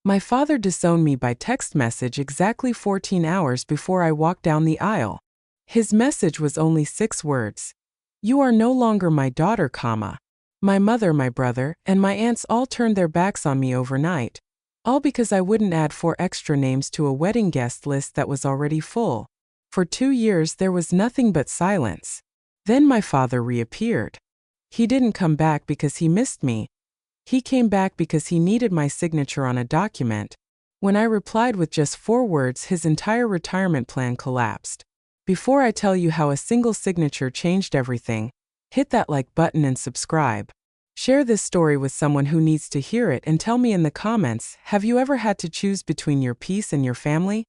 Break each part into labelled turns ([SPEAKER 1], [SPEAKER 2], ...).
[SPEAKER 1] My father disowned me by text message exactly 14 hours before I walked down the aisle. His message was only 6 words. You are no longer my daughter, comma. My mother, my brother, and my aunts all turned their backs on me overnight. All because I wouldn't add 4 extra names to a wedding guest list that was already full. For 2 years there was nothing but silence. Then my father reappeared. He didn't come back because he missed me. He came back because he needed my signature on a document. When I replied with just 4 words, his entire retirement plan collapsed. Before I tell you how a single signature changed everything, hit that like button and subscribe. Share this story with someone who needs to hear it and tell me in the comments, have you ever had to choose between your peace and your family?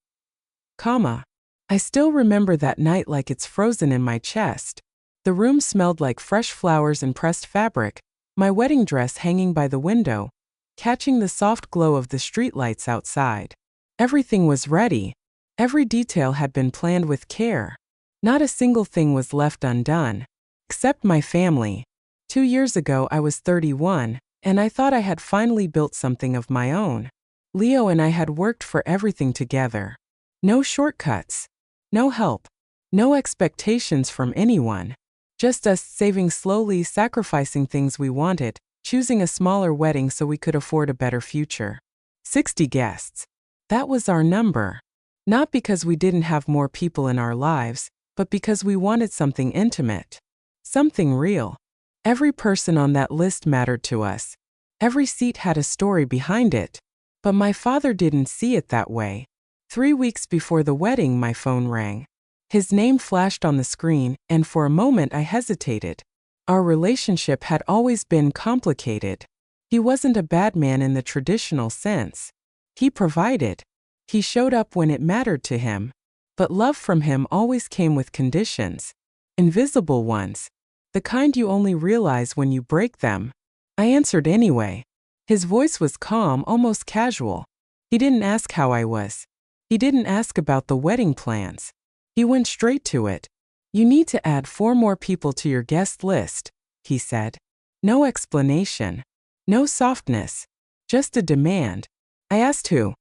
[SPEAKER 1] Comma. I still remember that night like it's frozen in my chest. The room smelled like fresh flowers and pressed fabric, my wedding dress hanging by the window, catching the soft glow of the streetlights outside. Everything was ready. Every detail had been planned with care. Not a single thing was left undone. Except my family. 2 years ago I was 31, and I thought I had finally built something of my own. Leo and I had worked for everything together. No shortcuts. No help. No expectations from anyone. Just us saving slowly, sacrificing things we wanted, choosing a smaller wedding so we could afford a better future. 60 guests. That was our number. Not because we didn't have more people in our lives, but because we wanted something intimate. Something real. Every person on that list mattered to us. Every seat had a story behind it. But my father didn't see it that way. 3 weeks before the wedding, my phone rang. His name flashed on the screen, and for a moment I hesitated. Our relationship had always been complicated. He wasn't a bad man in the traditional sense. He provided. He showed up when it mattered to him. But love from him always came with conditions. Invisible ones. The kind you only realize when you break them. I answered anyway. His voice was calm, almost casual. He didn't ask how I was. He didn't ask about the wedding plans. He went straight to it. You need to add 4 more people to your guest list, he said. No explanation. No softness. Just a demand. I asked who.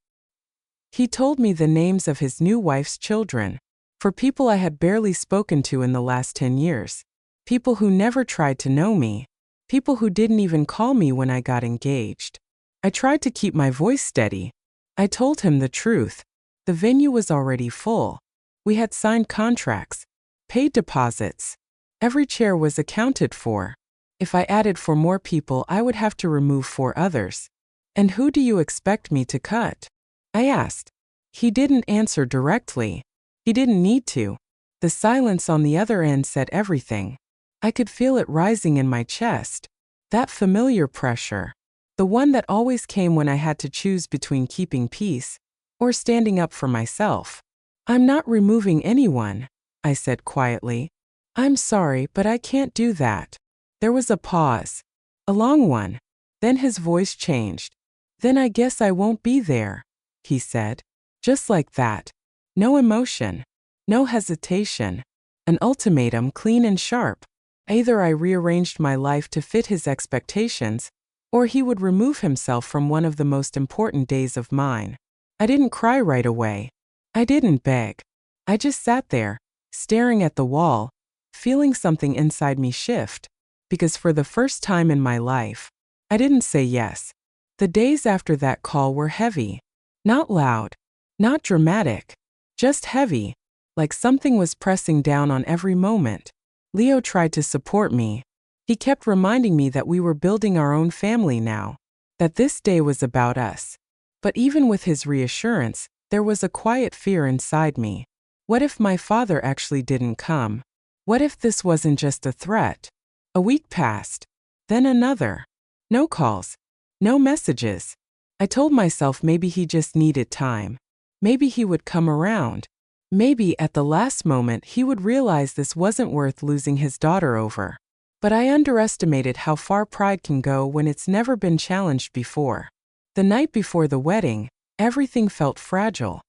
[SPEAKER 1] He told me the names of his new wife's children. For people I had barely spoken to in the last 10 years. People who never tried to know me. People who didn't even call me when I got engaged. I tried to keep my voice steady. I told him the truth. The venue was already full. We had signed contracts. Paid deposits. Every chair was accounted for. If I added 4 more people, I would have to remove 4 others. And who do you expect me to cut? I asked. He didn't answer directly. He didn't need to. The silence on the other end said everything. I could feel it rising in my chest. That familiar pressure. The one that always came when I had to choose between keeping peace or standing up for myself. I'm not removing anyone, I said quietly. I'm sorry, but I can't do that. There was a pause. A long one. Then his voice changed. Then I guess I won't be there, he said. Just like that. No emotion. No hesitation. An ultimatum, clean and sharp. Either I rearranged my life to fit his expectations, or he would remove himself from one of the most important days of mine. I didn't cry right away. I didn't beg. I just sat there, staring at the wall, feeling something inside me shift, because for the first time in my life, I didn't say yes. The days after that call were heavy. Not loud, not dramatic, just heavy, like something was pressing down on every moment. Leo tried to support me. He kept reminding me that we were building our own family now, that this day was about us. But even with his reassurance, there was a quiet fear inside me. What if my father actually didn't come? What if this wasn't just a threat? A week passed. Then another. No calls. No messages. I told myself maybe he just needed time. Maybe he would come around. Maybe at the last moment he would realize this wasn't worth losing his daughter over. But I underestimated how far pride can go when it's never been challenged before. The night before the wedding, everything felt fragile.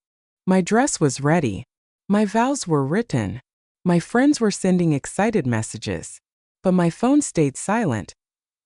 [SPEAKER 1] My dress was ready. My vows were written. My friends were sending excited messages. But my phone stayed silent.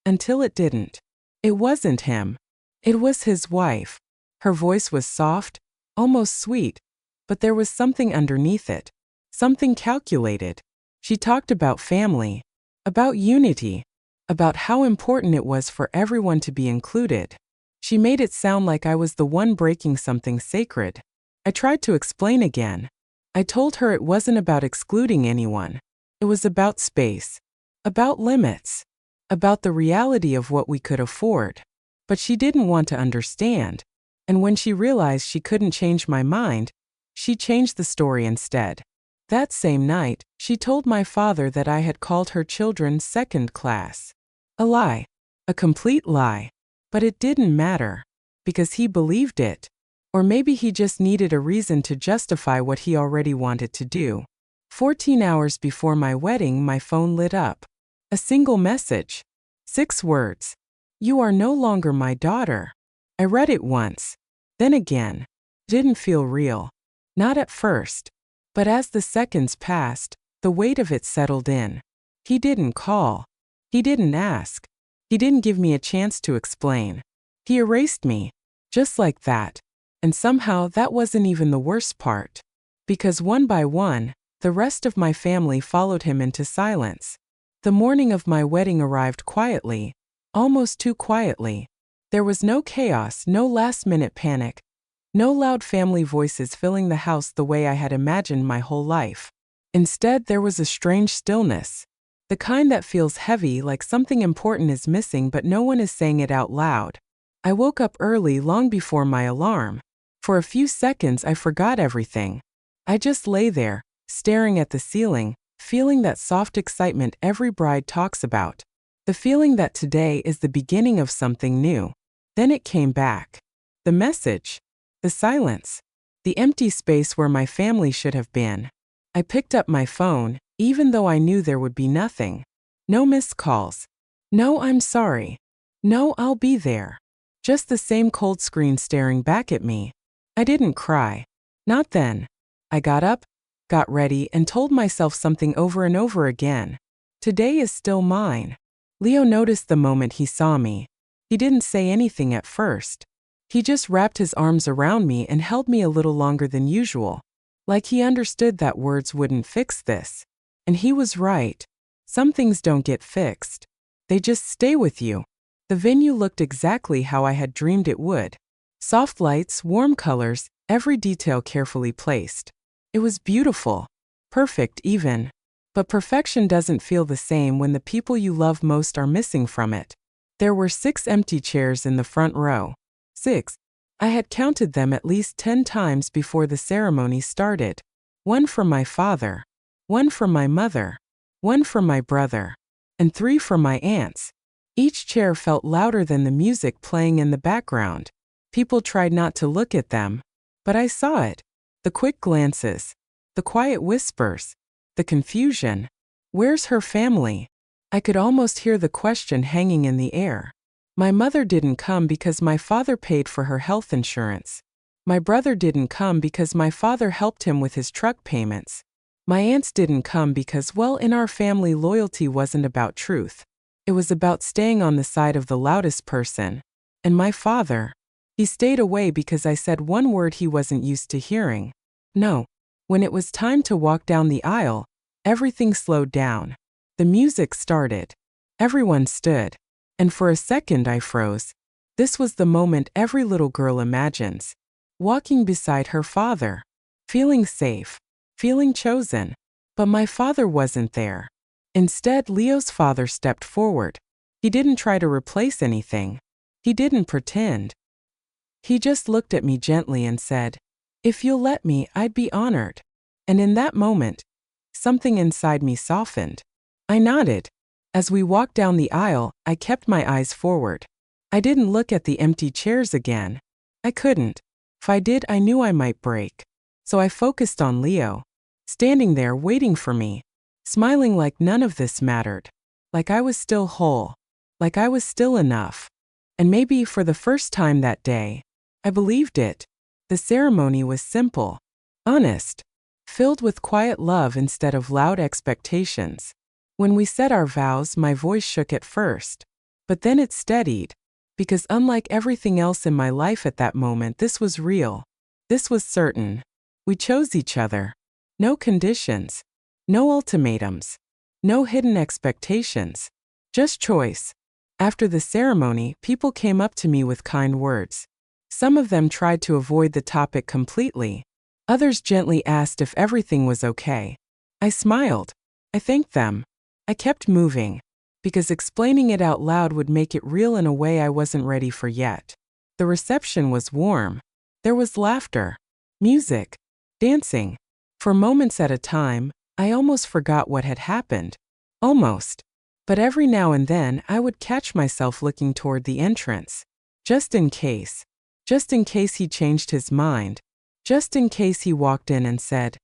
[SPEAKER 1] Until it didn't. It wasn't him. It was his wife. Her voice was soft, almost sweet, but there was something underneath it, something calculated. She talked about family, about unity, about how important it was for everyone to be included. She made it sound like I was the one breaking something sacred. I tried to explain again. I told her it wasn't about excluding anyone. It was about space, about limits, about the reality of what we could afford. But she didn't want to understand. And when she realized she couldn't change my mind, she changed the story instead. That same night, she told my father that I had called her children second class. A lie. A complete lie. But it didn't matter. Because he believed it. Or maybe he just needed a reason to justify what he already wanted to do. 14 hours before my wedding, my phone lit up. A single message. 6 words. You are no longer my daughter. I read it once. Then again. Didn't feel real. Not at first. But as the seconds passed, the weight of it settled in. He didn't call. He didn't ask. He didn't give me a chance to explain. He erased me. Just like that. And somehow that wasn't even the worst part. Because one by one, the rest of my family followed him into silence. The morning of my wedding arrived quietly, almost too quietly. There was no chaos, no last-minute panic, no loud family voices filling the house the way I had imagined my whole life. Instead, there was a strange stillness. The kind that feels heavy, like something important is missing but no one is saying it out loud. I woke up early, long before my alarm. For a few seconds I forgot everything. I just lay there, staring at the ceiling, feeling that soft excitement every bride talks about. The feeling that today is the beginning of something new. Then it came back. The message. The silence. The empty space where my family should have been. I picked up my phone, even though I knew there would be nothing. No missed calls. No I'm sorry. No I'll be there. Just the same cold screen staring back at me. I didn't cry. Not then. I got up, got ready, and told myself something over and over again. Today is still mine. Leo noticed the moment he saw me. He didn't say anything at first. He just wrapped his arms around me and held me a little longer than usual. Like he understood that words wouldn't fix this. And he was right. Some things don't get fixed. They just stay with you. The venue looked exactly how I had dreamed it would. Soft lights, warm colors, every detail carefully placed. It was beautiful. Perfect even. But perfection doesn't feel the same when the people you love most are missing from it. There were 6 empty chairs in the front row. 6. I had counted them at least 10 times before the ceremony started. 1 for my father. 1 for my mother. 1 for my brother. And 3 for my aunts. Each chair felt louder than the music playing in the background. People tried not to look at them. But I saw it. The quick glances. The quiet whispers. The confusion. Where's her family? I could almost hear the question hanging in the air. My mother didn't come because my father paid for her health insurance. My brother didn't come because my father helped him with his truck payments. My aunts didn't come because, well, in our family, loyalty wasn't about truth. It was about staying on the side of the loudest person. And my father, he stayed away because I said one word he wasn't used to hearing. No. When it was time to walk down the aisle, everything slowed down. The music started. Everyone stood. And for a second I froze. This was the moment every little girl imagines. Walking beside her father. Feeling safe. Feeling chosen. But my father wasn't there. Instead, Leo's father stepped forward. He didn't try to replace anything. He didn't pretend. He just looked at me gently and said, "If you'll let me, I'd be honored." And in that moment, something inside me softened. I nodded. As we walked down the aisle, I kept my eyes forward. I didn't look at the empty chairs again. I couldn't. If I did, I knew I might break. So I focused on Leo, standing there waiting for me, smiling like none of this mattered. Like I was still whole. Like I was still enough. And maybe for the first time that day, I believed it. The ceremony was simple, honest, filled with quiet love instead of loud expectations. When we said our vows, my voice shook at first. But then it steadied. Because unlike everything else in my life at that moment, this was real. This was certain. We chose each other. No conditions. No ultimatums. No hidden expectations. Just choice. After the ceremony, people came up to me with kind words. Some of them tried to avoid the topic completely. Others gently asked if everything was okay. I smiled. I thanked them. I kept moving, because explaining it out loud would make it real in a way I wasn't ready for yet. The reception was warm. There was laughter, music, dancing. For moments at a time, I almost forgot what had happened. Almost. But every now and then, I would catch myself looking toward the entrance. Just in case. Just in case he changed his mind. Just in case he walked in and said,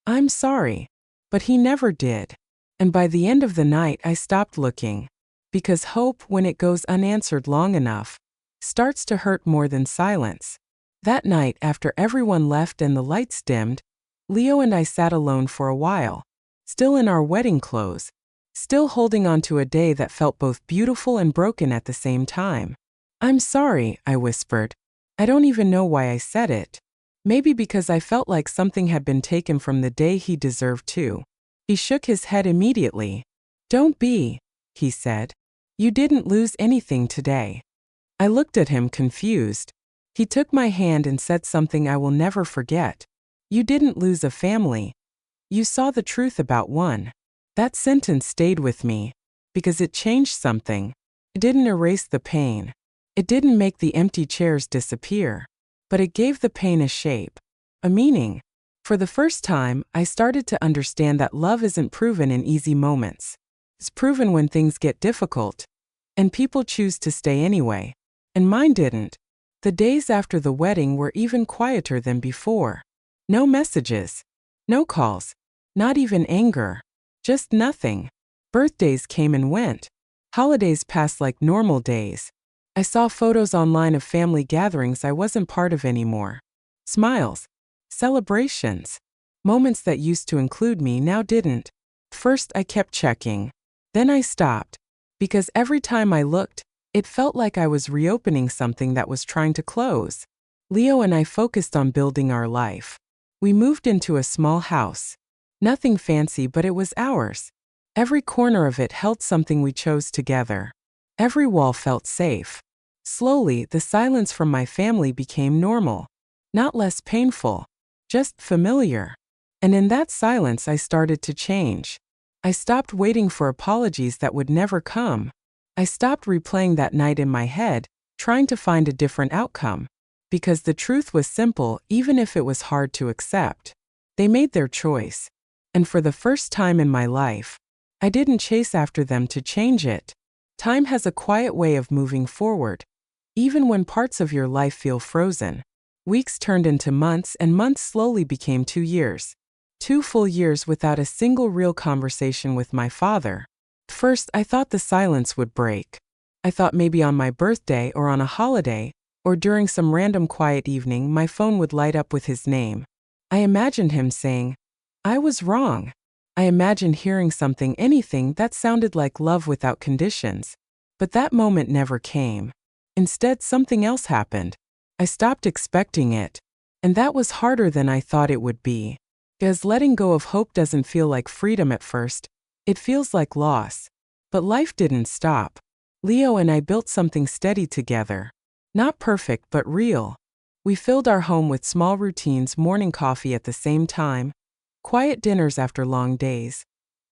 [SPEAKER 1] "I'm sorry." But he never did. And by the end of the night, I stopped looking. Because hope, when it goes unanswered long enough, starts to hurt more than silence. That night, after everyone left and the lights dimmed, Leo and I sat alone for a while, still in our wedding clothes, still holding on to a day that felt both beautiful and broken at the same time. "I'm sorry," I whispered. I don't even know why I said it. Maybe because I felt like something had been taken from the day he deserved to. He shook his head immediately. "Don't be," he said. "You didn't lose anything today." I looked at him confused. He took my hand and said something I will never forget. "You didn't lose a family. You saw the truth about one." That sentence stayed with me, because it changed something. It didn't erase the pain. It didn't make the empty chairs disappear. But it gave the pain a shape, a meaning. For the first time, I started to understand that love isn't proven in easy moments. It's proven when things get difficult. And people choose to stay anyway. And mine didn't. The days after the wedding were even quieter than before. No messages. No calls. Not even anger. Just nothing. Birthdays came and went. Holidays passed like normal days. I saw photos online of family gatherings I wasn't part of anymore. Smiles. Celebrations. Moments that used to include me now didn't. First, I kept checking. Then I stopped. Because every time I looked, it felt like I was reopening something that was trying to close. Leo and I focused on building our life. We moved into a small house. Nothing fancy, but it was ours. Every corner of it held something we chose together. Every wall felt safe. Slowly, the silence from my family became normal. Not less painful. Just familiar. And in that silence, I started to change. I stopped waiting for apologies that would never come. I stopped replaying that night in my head, trying to find a different outcome. Because the truth was simple, even if it was hard to accept. They made their choice. And for the first time in my life, I didn't chase after them to change it. Time has a quiet way of moving forward. Even when parts of your life feel frozen. Weeks turned into months, and months slowly became 2 years. 2 full years without a single real conversation with my father. First, I thought the silence would break. I thought maybe on my birthday or on a holiday, or during some random quiet evening, my phone would light up with his name. I imagined him saying, "I was wrong." I imagined hearing anything that sounded like love without conditions. But that moment never came. Instead, something else happened. I stopped expecting it. And that was harder than I thought it would be. Because letting go of hope doesn't feel like freedom at first. It feels like loss. But life didn't stop. Leo and I built something steady together. Not perfect, but real. We filled our home with small routines, morning coffee at the same time, quiet dinners after long days,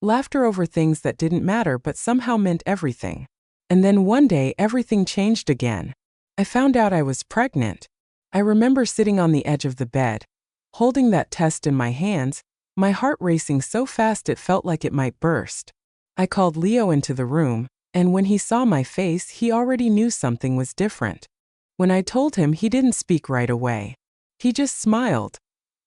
[SPEAKER 1] laughter over things that didn't matter but somehow meant everything. And then one day, everything changed again. I found out I was pregnant. I remember sitting on the edge of the bed, holding that test in my hands, my heart racing so fast it felt like it might burst. I called Leo into the room, and when he saw my face, he already knew something was different. When I told him, he didn't speak right away. He just smiled.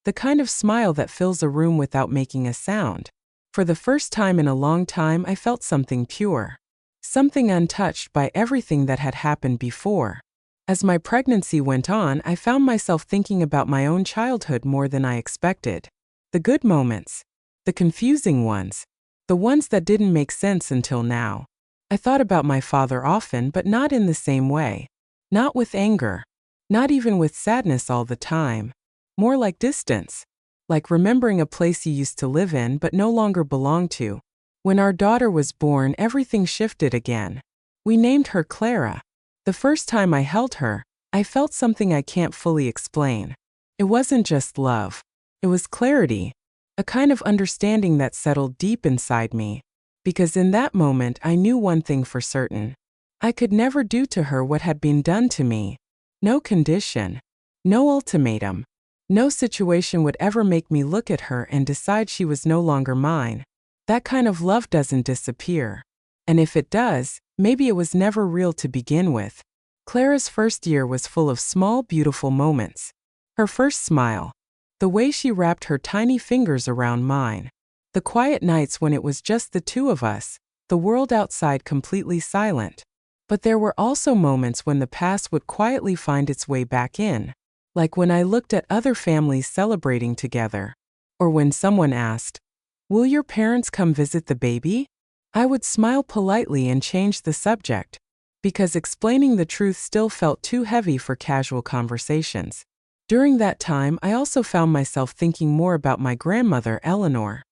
[SPEAKER 1] The kind of smile that fills a room without making a sound. For the first time in a long time, I felt something pure. Something untouched by everything that had happened before. As my pregnancy went on, I found myself thinking about my own childhood more than I expected. The good moments. The confusing ones. The ones that didn't make sense until now. I thought about my father often, but not in the same way. Not with anger. Not even with sadness all the time. More like distance. Like remembering a place you used to live in but no longer belong to. When our daughter was born, everything shifted again. We named her Clara. The first time I held her, I felt something I can't fully explain. It wasn't just love. It was clarity. A kind of understanding that settled deep inside me. Because in that moment I knew one thing for certain. I could never do to her what had been done to me. No condition. No ultimatum. No situation would ever make me look at her and decide she was no longer mine. That kind of love doesn't disappear. And if it does, maybe it was never real to begin with. Clara's first year was full of small, beautiful moments. Her first smile. The way she wrapped her tiny fingers around mine. The quiet nights when it was just the two of us, the world outside completely silent. But there were also moments when the past would quietly find its way back in. Like when I looked at other families celebrating together. Or when someone asked, "Will your parents come visit the baby?" I would smile politely and change the subject. Because explaining the truth still felt too heavy for casual conversations. During that time, I also found myself thinking more about my grandmother, Eleanor.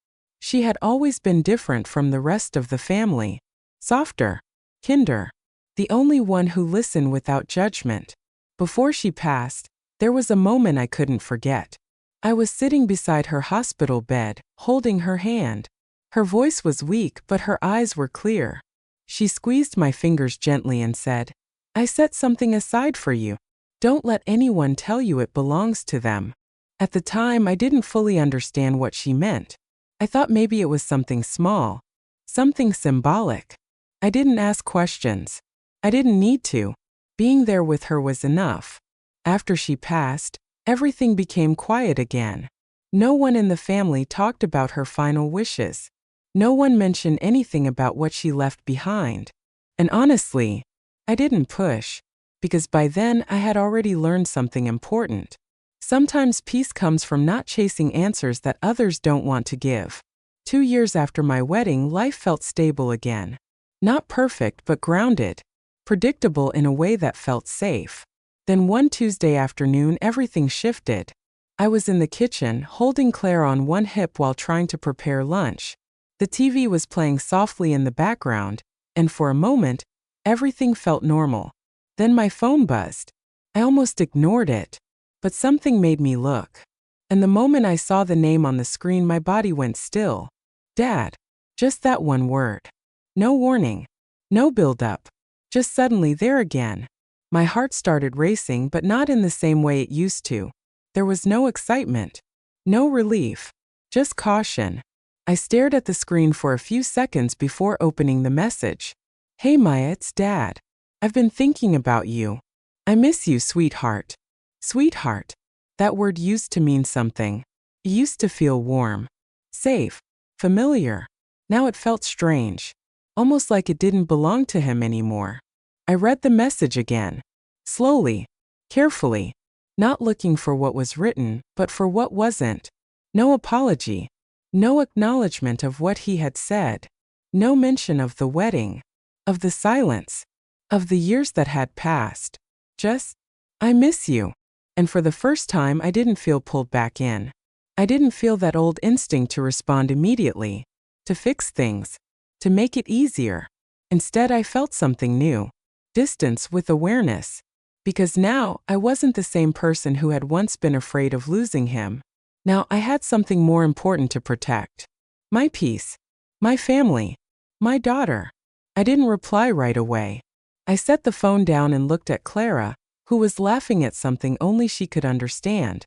[SPEAKER 1] She had always been different from the rest of the family. Softer. Kinder. The only one who listened without judgment. Before she passed, there was a moment I couldn't forget. I was sitting beside her hospital bed, holding her hand. Her voice was weak, but her eyes were clear. She squeezed my fingers gently and said, "I set something aside for you. Don't let anyone tell you it belongs to them." At the time, I didn't fully understand what she meant. I thought maybe it was something small. Something symbolic. I didn't ask questions. I didn't need to. Being there with her was enough. After she passed, everything became quiet again. No one in the family talked about her final wishes. No one mentioned anything about what she left behind. And honestly, I didn't push. Because by then I had already learned something important. Sometimes peace comes from not chasing answers that others don't want to give. 2 years after my wedding, life felt stable again. Not perfect, but grounded. Predictable in a way that felt safe. Then one Tuesday afternoon, everything shifted. I was in the kitchen, holding Claire on one hip while trying to prepare lunch. The TV was playing softly in the background, and for a moment, everything felt normal. Then my phone buzzed. I almost ignored it. But something made me look. And the moment I saw the name on the screen, my body went still. Dad. Just that one word. No warning. No build-up. Just suddenly there again. My heart started racing, but not in the same way it used to. There was no excitement. No relief. Just caution. I stared at the screen for a few seconds before opening the message. "Hey Maya, it's Dad. I've been thinking about you. I miss you, sweetheart." Sweetheart. That word used to mean something. It used to feel warm. Safe. Familiar. Now it felt strange. Almost like it didn't belong to him anymore. I read the message again. Slowly. Carefully. Not looking for what was written, but for what wasn't. No apology. No acknowledgement of what he had said. No mention of the wedding. Of the silence. Of the years that had passed. Just, "I miss you." And for the first time, I didn't feel pulled back in. I didn't feel that old instinct to respond immediately. To fix things. To make it easier. Instead, I felt something new. Distance with awareness. Because now, I wasn't the same person who had once been afraid of losing him. Now I had something more important to protect. My peace. My family. My daughter. I didn't reply right away. I set the phone down and looked at Clara, who was laughing at something only she could understand.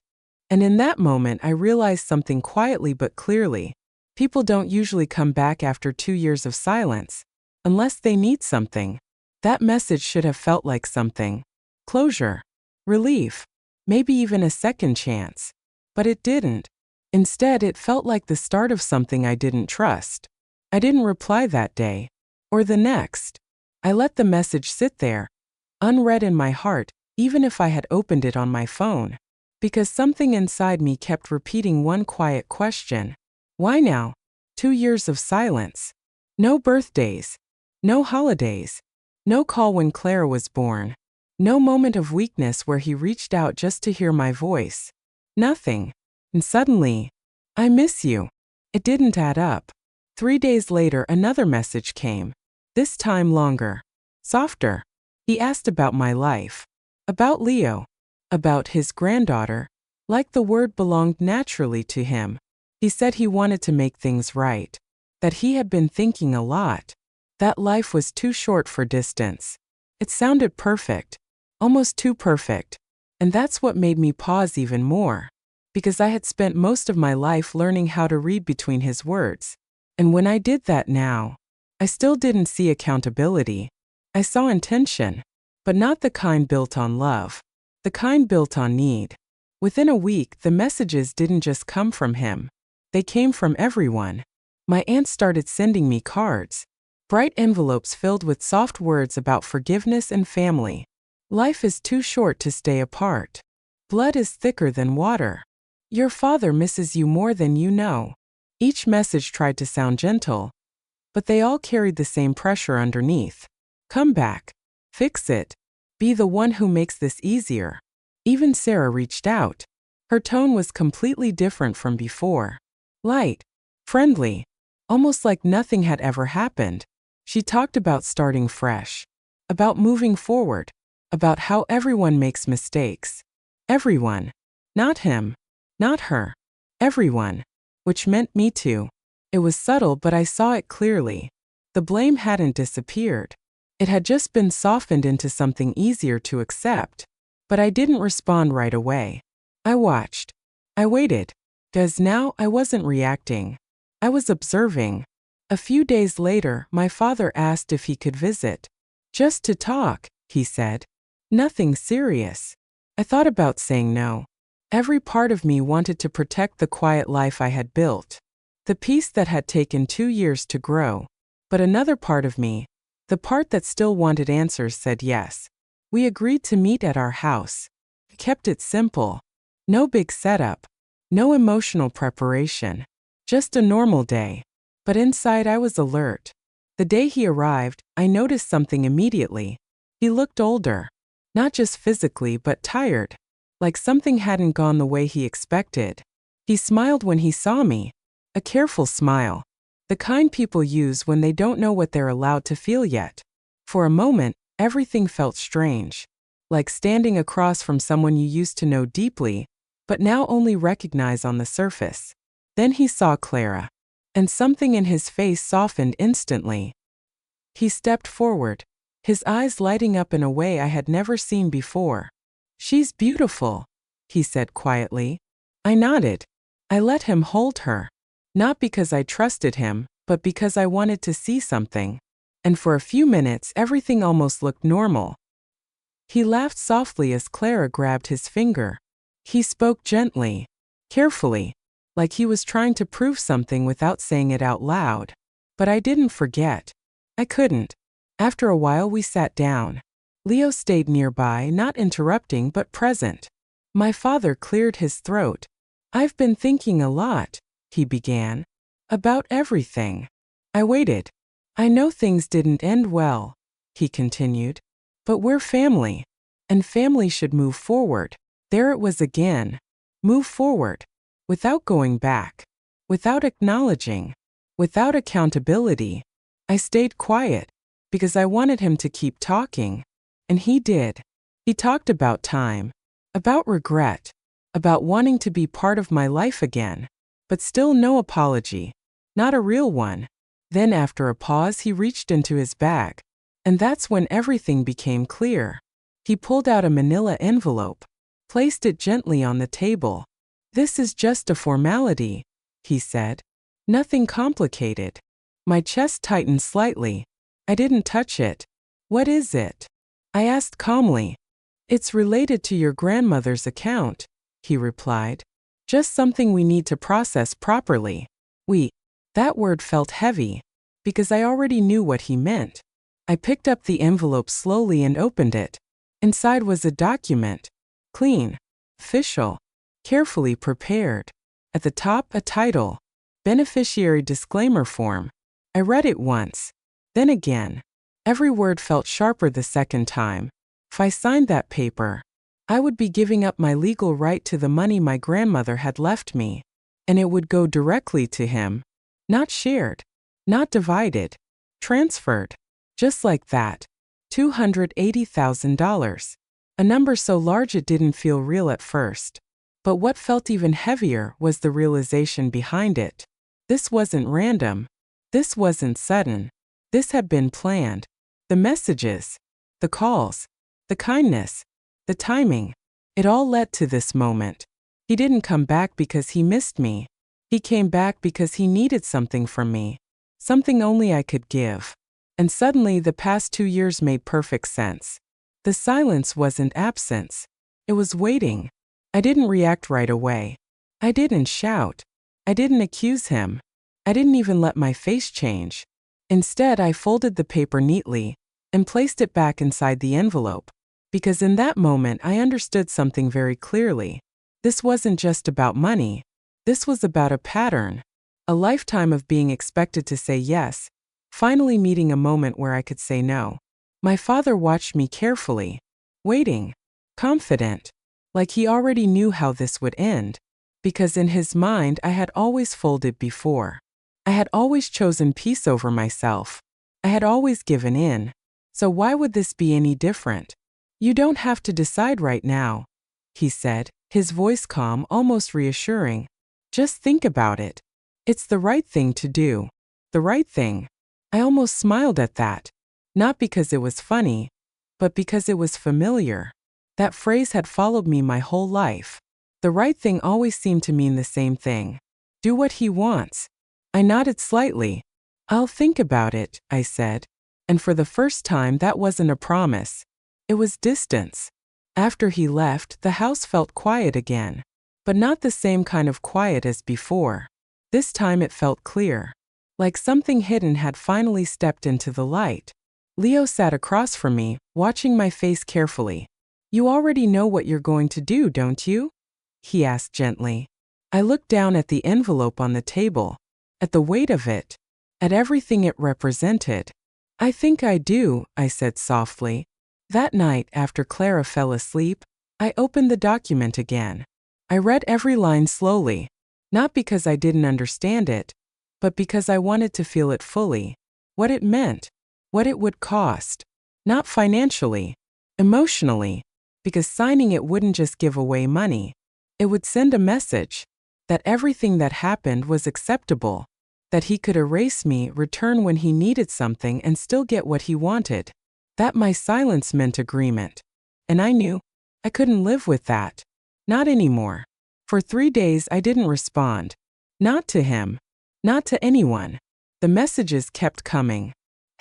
[SPEAKER 1] And in that moment I realized something quietly but clearly. People don't usually come back after 2 years of silence. Unless they need something. That message should have felt like something. Closure. Relief. Maybe even a second chance. But it didn't. Instead, it felt like the start of something I didn't trust. I didn't reply that day. Or the next. I let the message sit there, unread in my heart, even if I had opened it on my phone. Because something inside me kept repeating one quiet question. Why now? 2 years of silence. No birthdays. No holidays. No call when Clara was born. No moment of weakness where he reached out just to hear my voice. Nothing. And suddenly, I miss you. It didn't add up. 3 days later, another message came. This time longer. Softer. He asked about my life. About Leo. About his granddaughter. Like the word belonged naturally to him. He said he wanted to make things right. That he had been thinking a lot. That life was too short for distance. It sounded perfect. Almost too perfect. And that's what made me pause even more. Because I had spent most of my life learning how to read between his words. And when I did that now, I still didn't see accountability. I saw intention. But not the kind built on love. The kind built on need. Within a week, the messages didn't just come from him. They came from everyone. My aunt started sending me cards. Bright envelopes filled with soft words about forgiveness and family. Life is too short to stay apart. Blood is thicker than water. Your father misses you more than you know. Each message tried to sound gentle, but they all carried the same pressure underneath. Come back. Fix it. Be the one who makes this easier. Even Sarah reached out. Her tone was completely different from before. Light. Friendly. Almost like nothing had ever happened. She talked about starting fresh. About moving forward. About how everyone makes mistakes. Everyone. Not him. Not her. Everyone. Which meant me too. It was subtle, but I saw it clearly. The blame hadn't disappeared. It had just been softened into something easier to accept. But I didn't respond right away. I watched. I waited. 'Cause now I wasn't reacting. I was observing. A few days later, my father asked if he could visit. Just to talk, he said. Nothing serious. I thought about saying no. Every part of me wanted to protect the quiet life I had built. The peace that had taken 2 years to grow. But another part of me, the part that still wanted answers, said yes. We agreed to meet at our house. Kept it simple. No big setup. No emotional preparation. Just a normal day. But inside I was alert. The day he arrived, I noticed something immediately. He looked older. Not just physically, but tired. Like something hadn't gone the way he expected. He smiled when he saw me. A careful smile. The kind people use when they don't know what they're allowed to feel yet. For a moment, everything felt strange. Like standing across from someone you used to know deeply, but now only recognize on the surface. Then he saw Clara. And something in his face softened instantly. He stepped forward, his eyes lighting up in a way I had never seen before. She's beautiful, he said quietly. I nodded. I let him hold her. Not because I trusted him, but because I wanted to see something. And for a few minutes, everything almost looked normal. He laughed softly as Clara grabbed his finger. He spoke gently, carefully, like he was trying to prove something without saying it out loud. But I didn't forget. I couldn't. After a while, we sat down. Leo stayed nearby, not interrupting but present. My father cleared his throat. I've been thinking a lot, he began. About everything. I waited. I know things didn't end well, he continued. But we're family. And family should move forward. There it was again. Move forward. Without going back. Without acknowledging. Without accountability. I stayed quiet. Because I wanted him to keep talking. And he did. He talked about time. About regret. About wanting to be part of my life again. But still no apology. Not a real one. Then after a pause, he reached into his bag. And that's when everything became clear. He pulled out a manila envelope. Placed it gently on the table. This is just a formality, he said. Nothing complicated. My chest tightened slightly. I didn't touch it. What is it? I asked calmly. It's related to your grandmother's account, he replied. Just something we need to process properly. That word felt heavy, because I already knew what he meant. I picked up the envelope slowly and opened it. Inside was a document. Clean. Official. Carefully prepared. At the top, a title. Beneficiary disclaimer form. I read it once. Then again. Every word felt sharper the second time. If I signed that paper, I would be giving up my legal right to the money my grandmother had left me, and it would go directly to him. Not shared, not divided, transferred. Just like that. $280,000. A number so large it didn't feel real at first. But what felt even heavier was the realization behind it. This wasn't random. This wasn't sudden. This had been planned. The messages, the calls, the kindness, the timing, it all led to this moment. He didn't come back because he missed me. He came back because he needed something from me. Something only I could give. And suddenly the past 2 years made perfect sense. The silence wasn't absence. It was waiting. I didn't react right away. I didn't shout. I didn't accuse him. I didn't even let my face change. Instead, I folded the paper neatly and placed it back inside the envelope. Because in that moment, I understood something very clearly. This wasn't just about money. This was about a pattern. A lifetime of being expected to say yes, finally meeting a moment where I could say no. My father watched me carefully, waiting, confident, like he already knew how this would end. Because in his mind, I had always folded before. I had always chosen peace over myself. I had always given in. So why would this be any different? You don't have to decide right now, he said, his voice calm, almost reassuring. Just think about it. It's the right thing to do. The right thing. I almost smiled at that. Not because it was funny, but because it was familiar. That phrase had followed me my whole life. The right thing always seemed to mean the same thing. Do what he wants. I nodded slightly. I'll think about it, I said. And for the first time, that wasn't a promise. It was distance. After he left, the house felt quiet again. But not the same kind of quiet as before. This time it felt clear. Like something hidden had finally stepped into the light. Leo sat across from me, watching my face carefully. You already know what you're going to do, don't you? He asked gently. I looked down at the envelope on the table, at the weight of it, at everything it represented. I think I do, I said softly. That night, after Clara fell asleep, I opened the document again. I read every line slowly, not because I didn't understand it, but because I wanted to feel it fully. What it meant, what it would cost. Not financially, emotionally, because signing it wouldn't just give away money. It would send a message that everything that happened was acceptable, that he could erase me, return when he needed something, and still get what he wanted. That my silence meant agreement. And I knew I couldn't live with that. Not anymore. For 3 days I didn't respond. Not to him. Not to anyone. The messages kept coming.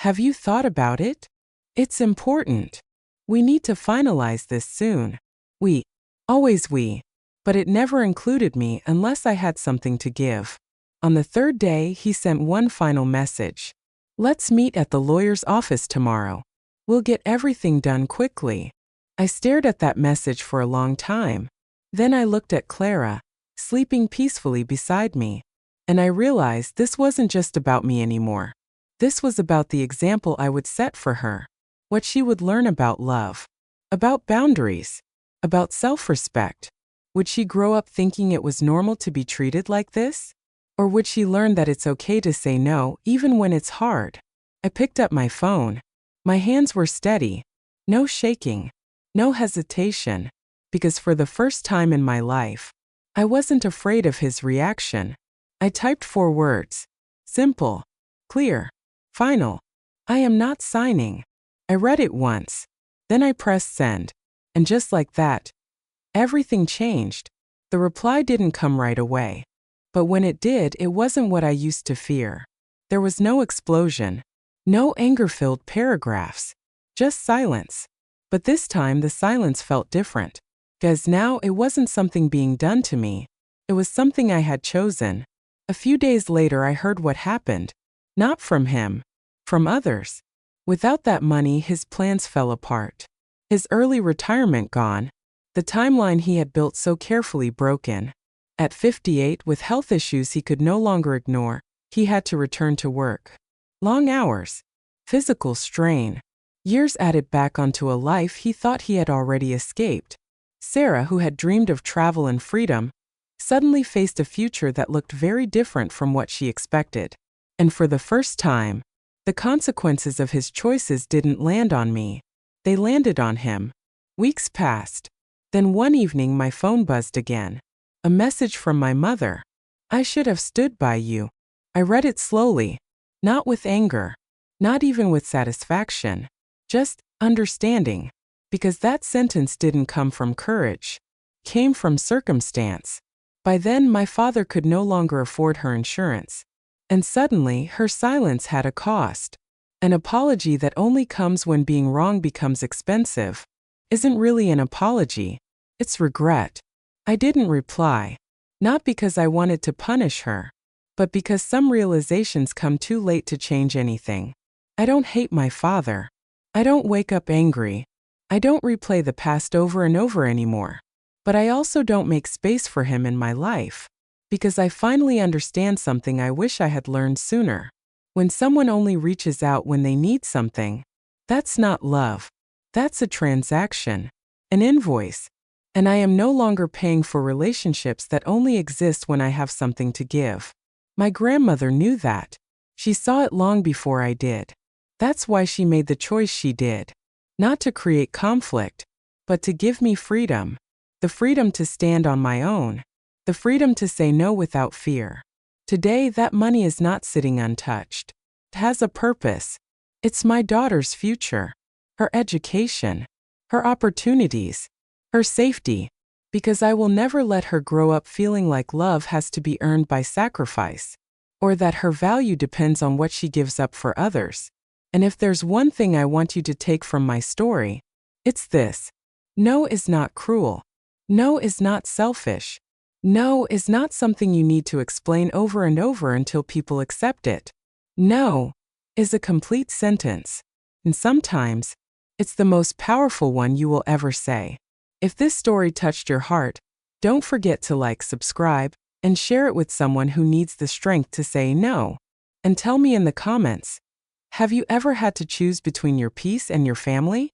[SPEAKER 1] Have you thought about it? It's important. We need to finalize this soon. We. Always we. But it never included me unless I had something to give. On the 3rd day, he sent one final message. Let's meet at the lawyer's office tomorrow. We'll get everything done quickly. I stared at that message for a long time. Then I looked at Clara, sleeping peacefully beside me. And I realized this wasn't just about me anymore. This was about the example I would set for her. What she would learn about love. About boundaries. About self-respect. Would she grow up thinking it was normal to be treated like this? Or would she learn that it's okay to say no, even when it's hard? I picked up my phone. My hands were steady. No shaking. No hesitation. Because for the first time in my life, I wasn't afraid of his reaction. I typed 4 words. Simple. Clear. Final. I am not signing. I read it once. Then I pressed send. And just like that, everything changed. The reply didn't come right away. But when it did, it wasn't what I used to fear. There was no explosion. No anger-filled paragraphs. Just silence. But this time the silence felt different. Because now it wasn't something being done to me. It was something I had chosen. A few days later I heard what happened. Not from him. From others. Without that money, his plans fell apart. His early retirement gone. The timeline he had built so carefully broken. At 58, with health issues he could no longer ignore, he had to return to work. Long hours. Physical strain. Years added back onto a life he thought he had already escaped. Sarah, who had dreamed of travel and freedom, suddenly faced a future that looked very different from what she expected. And for the first time, the consequences of his choices didn't land on me. They landed on him. Weeks passed. Then one evening my phone buzzed again. A message from my mother. "I should have stood by you." I read it slowly, not with anger, not even with satisfaction, just understanding, because that sentence didn't come from courage, came from circumstance. By then my father could no longer afford her insurance. And suddenly her silence had a cost. An apology that only comes when being wrong becomes expensive isn't really an apology, it's regret. I didn't reply, not because I wanted to punish her, but because some realizations come too late to change anything. I don't hate my father. I don't wake up angry. I don't replay the past over and over anymore. But I also don't make space for him in my life, because I finally understand something I wish I had learned sooner. When someone only reaches out when they need something, that's not love. That's a transaction, an invoice. And I am no longer paying for relationships that only exist when I have something to give. My grandmother knew that. She saw it long before I did. That's why she made the choice she did. Not to create conflict, but to give me freedom. The freedom to stand on my own. The freedom to say no without fear. Today, that money is not sitting untouched. It has a purpose. It's my daughter's future, her education, her opportunities, her safety, because I will never let her grow up feeling like love has to be earned by sacrifice, or that her value depends on what she gives up for others. And if there's one thing I want you to take from my story, it's this. No is not cruel. No is not selfish. No is not something you need to explain over and over until people accept it. No is a complete sentence. And sometimes, it's the most powerful one you will ever say. If this story touched your heart, don't forget to like, subscribe, and share it with someone who needs the strength to say no. And tell me in the comments, have you ever had to choose between your peace and your family?